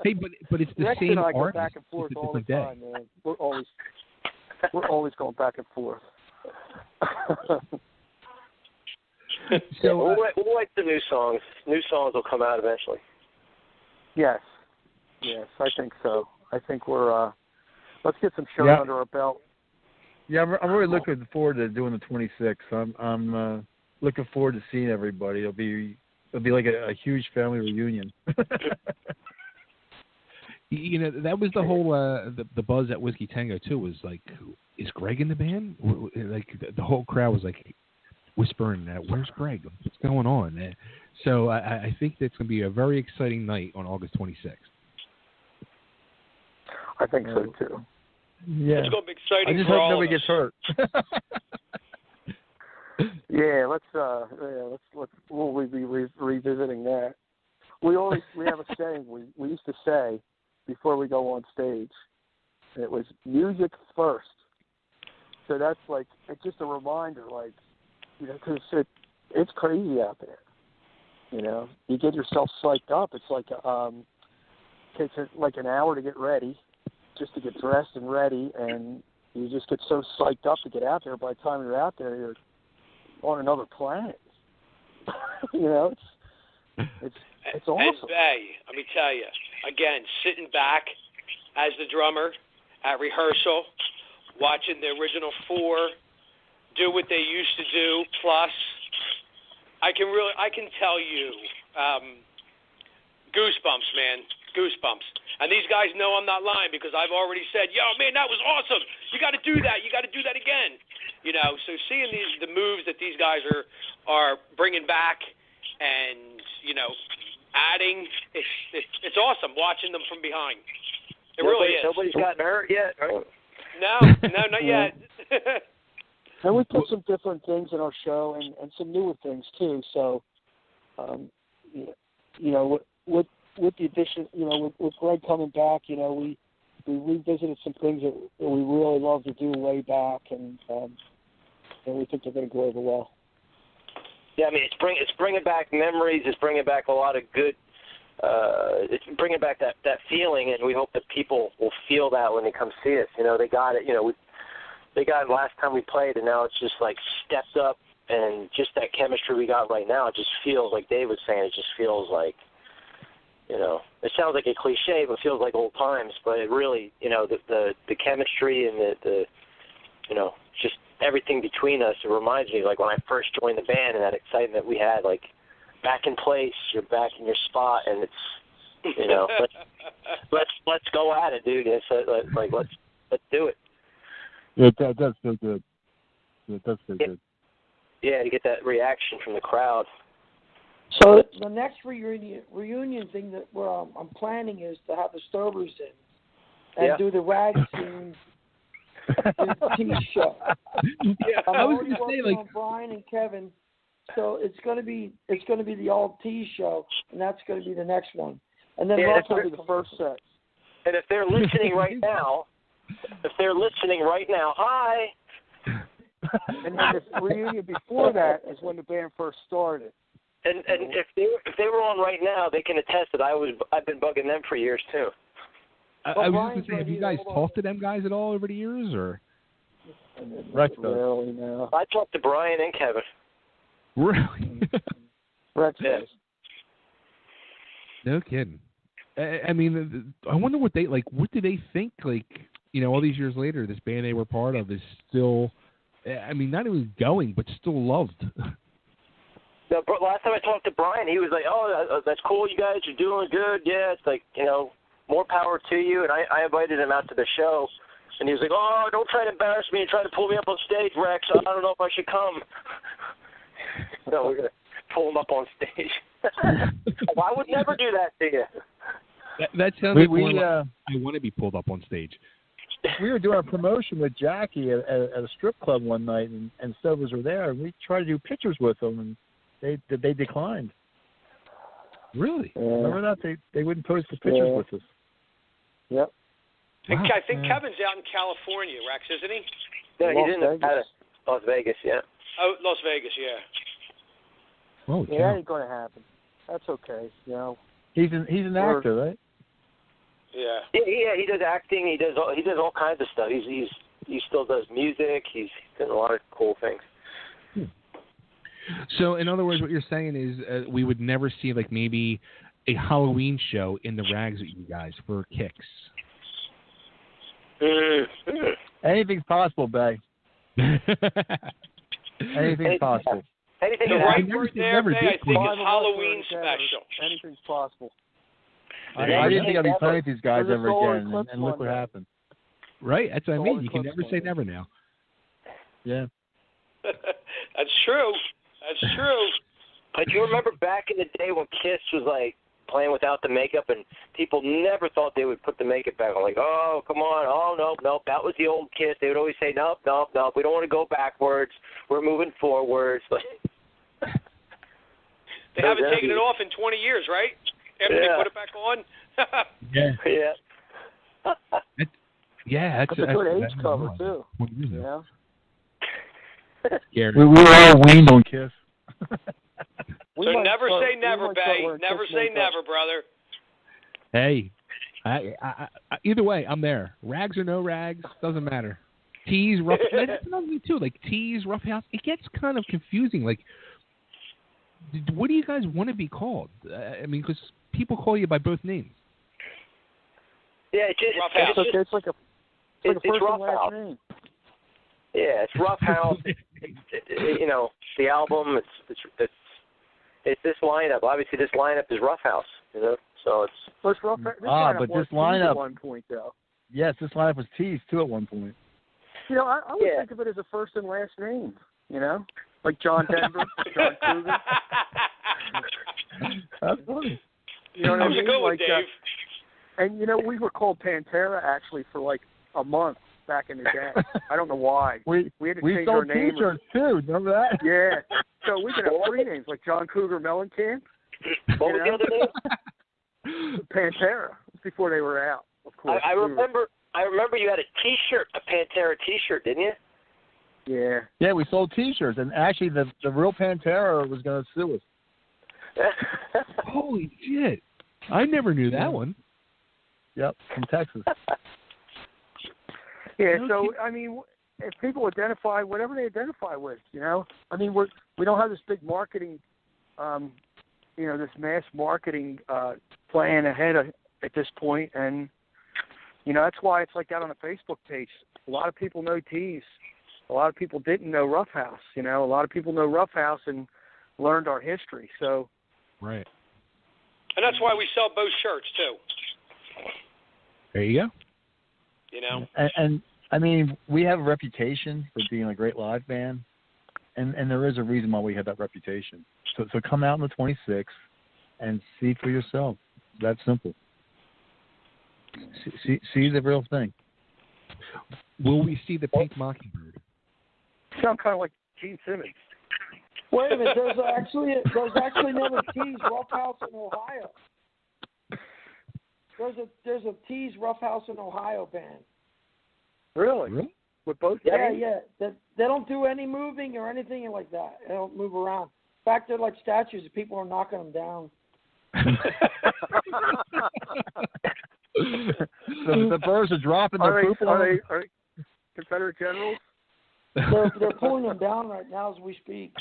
Hey, but it's the Rex same and I go artist. back and forth It's a all the different time, man. We're always going back and forth. So we'll like the new songs. New songs will come out eventually. Yes, I think so. I think we're let's get some shows under our belt. Yeah, I'm really looking forward to doing the 26th. I'm looking forward to seeing everybody. It'll be like a huge family reunion. That was the whole the buzz at Whiskey Tango too. Was like, is Gregg in the band? Like the whole crowd was like whispering, "Where's Gregg? What's going on?" So I think that's going to be a very exciting night on August 26th. I think so too. Yeah, it's going to be exciting. I just for hope all nobody of gets hurt. We'll be revisiting that. We have a saying we used to say before we go on stage, and it was music first. So that's like, it's just a reminder, like, because it's crazy out there. You get yourself psyched up. It's like takes like an hour to get ready, just to get dressed and ready, and you just get so psyched up to get out there. By the time you're out there, you're on another planet. It's awesome. And Bay, let me tell you, again, sitting back as the drummer at rehearsal, watching the original four do what they used to do, plus I can tell you, goosebumps, man, goosebumps. And these guys know I'm not lying because I've already said, yo, man, that was awesome. You got to do that. You got to do that again. So seeing the moves that these guys are bringing back and, adding, it's awesome watching them from behind. It really is. Nobody's gotten hurt yet, right? No, not yet. And we put some different things in our show and some newer things too. So, you know, with the addition, you know, with Gregg coming back, you know, we revisited some things that we really loved to do way back, and we think they're going to go over well. Yeah, I mean, it's bringing back memories. It's bringing back a lot of good. It's bringing back that feeling, and we hope that people will feel that when they come see us. You know, they got it. You know, they got it last time we played, and now it's just like stepped up, and just that chemistry we got right now. It just feels like Dave was saying. It just feels like, you know, it sounds like a cliche, but it feels like old times. But it really, you know, the chemistry and the you know, just everything between us. It reminds me like when I first joined the band and that excitement we had, like back in place, you're back in your spot, and it's, you know, let's go at it, dude. It's like let's do it. Yeah, that does feel good. It does feel good. Yeah, to get that reaction from the crowd. So the next reunion thing that I'm planning is to have the Stovers in and do the rag scene. The Teeze show. Yeah, I was going to say like Brian and Kevin. So it's going to be the old Teeze show, and that's going to be the next one. And then that's going to be the first set. And if they're listening right now, hi. And then the reunion before that is when the band first started. And if they were on right now, they can attest that I've been bugging them for years too. I was just going to say, have you guys talked to them guys at all over the years, or? Rex really, no. I talked to Brian and Kevin. Really? Rex does. No kidding. I mean, I wonder what they like. What do they think? Like, you know, all these years later, this band they were part of is still. I mean, not even going, but still loved. The last time I talked to Brian, he was like, "Oh, that's cool. You guys are doing good. Yeah, it's like, you know, more power to you." And I invited him out to the show, and he was like, "Oh, don't try to embarrass me and try to pull me up on stage, Rex. I don't know if I should come." No, we're gonna pull him up on stage. Well, I would never do that to you. That sounds like I want to be pulled up on stage. We were doing a promotion with Jackie at a strip club one night, and Stovers were there, and we tried to do pictures with them, and they declined. Really? Remember that? They wouldn't pose for pictures with us. Yep. Wow. I think Kevin's out in California, Rex, isn't he? No, he's in Las Vegas, yeah. Oh, Las Vegas, yeah. Oh, yeah, that ain't going to happen. That's okay, you know. He's an actor, right? Yeah. Yeah, he does acting. He does all kinds of stuff. He still does music. He's done a lot of cool things. So, in other words, what you're saying is we would never see like maybe a Halloween show in the rags with you guys for kicks. Anything's possible, Bay. Anything's possible. Anything. The right word there, Bay, I think, is Bible Halloween verse special. Anything's possible. I didn't think I'd be playing with these guys ever again, and look what happened. Right? That's what I mean. You can never say never now. Yeah. That's true. That's true. But you remember back in the day when Kiss was like playing without the makeup, and people never thought they would put the makeup back on. Like, oh, come on. Oh, nope. That was the old Kiss. They would always say, nope. We don't want to go backwards. We're moving forwards. They haven't taken it off in 20 years, right? After they put it back on. Yeah. That's a good age cover too. Yeah. We were all weaned on Kiss. So never say never, Bay. Never say never, brother. Hey, I either way, I'm there. Rags or no rags, doesn't matter. Teeze, Rough. That's another thing too. Like Teeze, Roughhouse. It gets kind of confusing. Like, what do you guys want to be called? I mean, because people call you by both names. Yeah, it's just It's like a first and last Roughhouse. name. Yeah, it's Roughhouse. You know, the album. It's this lineup. Obviously, this lineup is Roughhouse. You know, so it's. First lineup but was this lineup at one point though. Yes, this lineup was Teeze too at one point. You know, I would think of it as a first and last name. You know, like John Denver, John Cougar. That's funny. You know what I mean? Go like, Dave. And you know, we were called Pantera actually for like a month back in the day. I don't know why. We had to change our sold name. T-shirts too. Remember that? Yeah. So we could have three names like John Cougar Mellencamp. What was the other name? Pantera, before they were out, of course. I remember you had a T-shirt, a Pantera T-shirt, didn't you? Yeah. Yeah, we sold T-shirts, and actually the real Pantera was going to sue us. Holy shit! I never knew that one. Yep, from Texas. Yeah, so, I mean, if people identify, whatever they identify with, you know? I mean, we don't have this big marketing, this mass marketing plan ahead at this point, and, that's why it's like that on the Facebook page. A lot of people know Teeze. A lot of people didn't know Roughhouse, A lot of people know Roughhouse and learned our history, so. Right. And that's why we sell both shirts, too. There you go. And I mean, we have a reputation for being a great live band, and there is a reason why we have that reputation. So come out on the 26th and see for yourself. That's simple. See the real thing. Will we see the Pink Mockingbird? Sound kind of like Gene Simmons. Wait a minute, there's actually another Teeze Roughhouse in Ohio. There's a Teeze Roughhouse in Ohio band. Really? With both names? Yeah. They don't do any moving or anything like that. They don't move around. In fact, they're like statues. People are knocking them down. The birds are dropping their poop on them. Are they Confederate generals? They're pulling them down right now as we speak.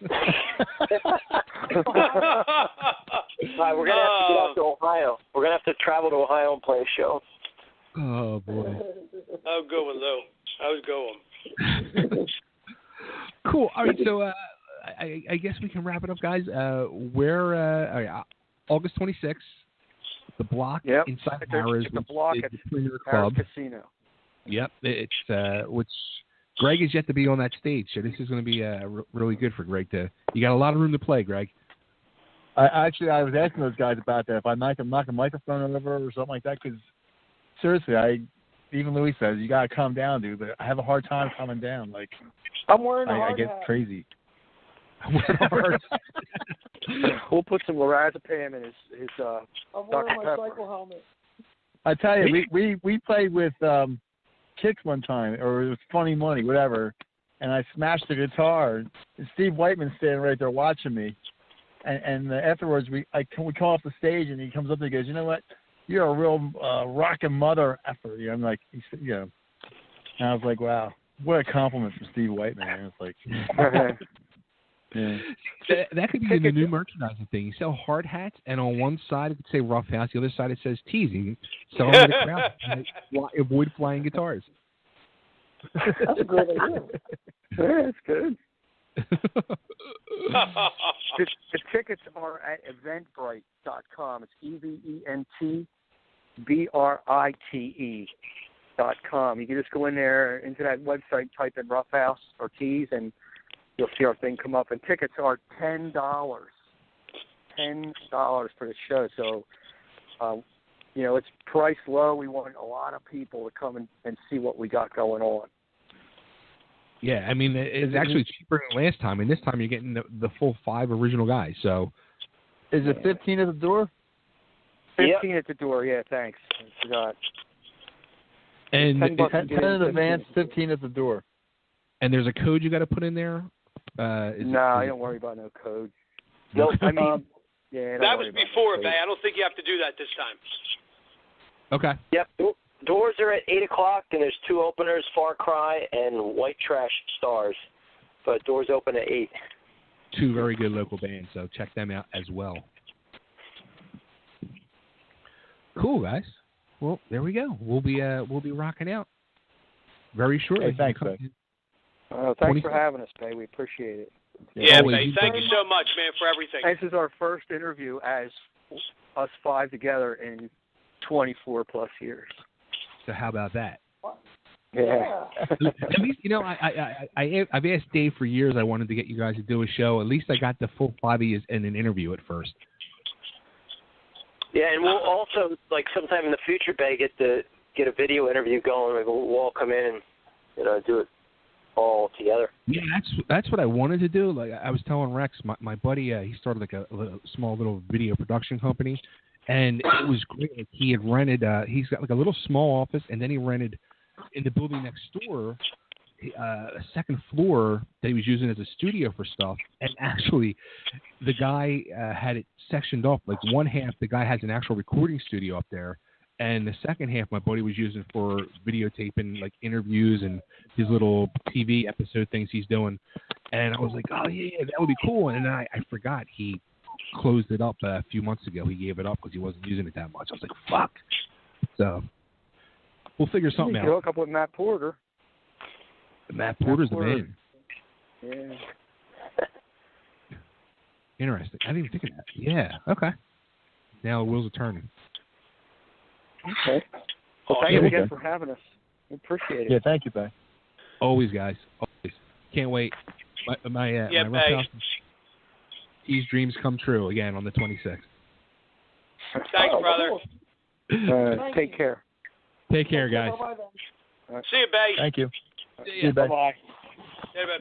All right, we're gonna have to get out to Ohio. We're gonna have to travel to Ohio and play a show. Oh boy. That was good one, Lou. That was a good one. Cool. All right, so I guess we can wrap it up, guys. We're August 26th, the Block inside Harrah's, the Block at the Premier Club Casino. Yep, it's which Gregg is yet to be on that stage, so this is going to be really good for Gregg. You got a lot of room to play, Gregg. I was asking those guys about that. If I knock a microphone over or something like that, because seriously, even Louis says you got to calm down, dude. But I have a hard time calming down. Like I'm wearing a hard I get hat. crazy. We'll put some lorazepam in his I'm wearing my Pepper. cycle helmet. I tell you, we played with Kicks one time, or it was Funny Money, whatever, and I smashed the guitar. And Steve Whiteman's standing right there watching me, and afterwards we come off the stage, and he comes up and he goes, "You know what? You're a real rockin' mother effer." I'm like, and I was like, wow, what a compliment from Steve Whiteman. And it's like, yeah. That could be the new merchandising thing. You sell hard hats, and on one side it could say Roughhouse, the other side it says Teeze. You sell them to the crowd. And avoid flying guitars. That's a great idea. Yeah, that's good. The tickets are at eventbrite.com. It's EVENTBRITE.com. You can just go in there into that website, type in Roughhouse or Teeze, and you'll see our thing come up. And tickets are $10. $10 for the show. So, it's priced low. We want a lot of people to come and see what we got going on. Yeah, I mean, it's actually cheaper than last time, and this time you're getting the full 5 original guys. So, is it $15 at the door? 15 at the door. Yeah, thanks. I forgot. And 10 in advance, 15 at the door. And there's a code you got to put in there. I don't worry about no code. No, I mean, that was before, Bay. I don't think you have to do that this time. Okay. Yep. Doors are at 8 o'clock, and there's 2 openers, Far Cry and White Trash Stars. But doors open at 8. 2 very good local bands, so check them out as well. Cool, guys. Well, there we go. We'll be rocking out very shortly. Hey, thanks, Bay. Thanks for having us, Bay. We appreciate it. Yeah, Bay. Thank you so much, man, for everything. This is our first interview as us 5 together in 24 plus years. So how about that? Yeah. At least, I've asked Dave for years. I wanted to get you guys to do a show. At least I got the full 5 of you in an interview at first. Yeah, and we'll also, like, sometime in the future, Bay, get a video interview going. Maybe we'll all come in and, do it all together. Yeah, that's what I wanted to do. Like I was telling Rex, my buddy, he started like a small little video production company, and it was great. Like, he had rented. He's got like a little small office, and then he rented in the building next door a second floor that he was using as a studio for stuff. And actually, the guy had it sectioned off. Like one half, the guy has an actual recording studio up there, and the second half, my buddy was using for videotaping like interviews and his little TV episode things he's doing. And I was like, oh yeah, that would be cool. And then I forgot he closed it up a few months ago. He gave it up because he wasn't using it that much. I was like, fuck. So we'll figure something out. You hook up with Matt Porter. Matt Porter's the man. Yeah. Interesting. I didn't even think of that. Yeah. Okay. Now the wheels are turning. Okay. Well, thank you again for having us. We appreciate it. Yeah, thank you, Bay. Always, guys. Always. Can't wait. My Roughhouse Teeze dreams come true again on the 26th. Thanks, brother. Take care. Take care, guys. Bye-bye then. See you, Bay. Thank you. See you, Bay. Bye-bye. Yeah, man.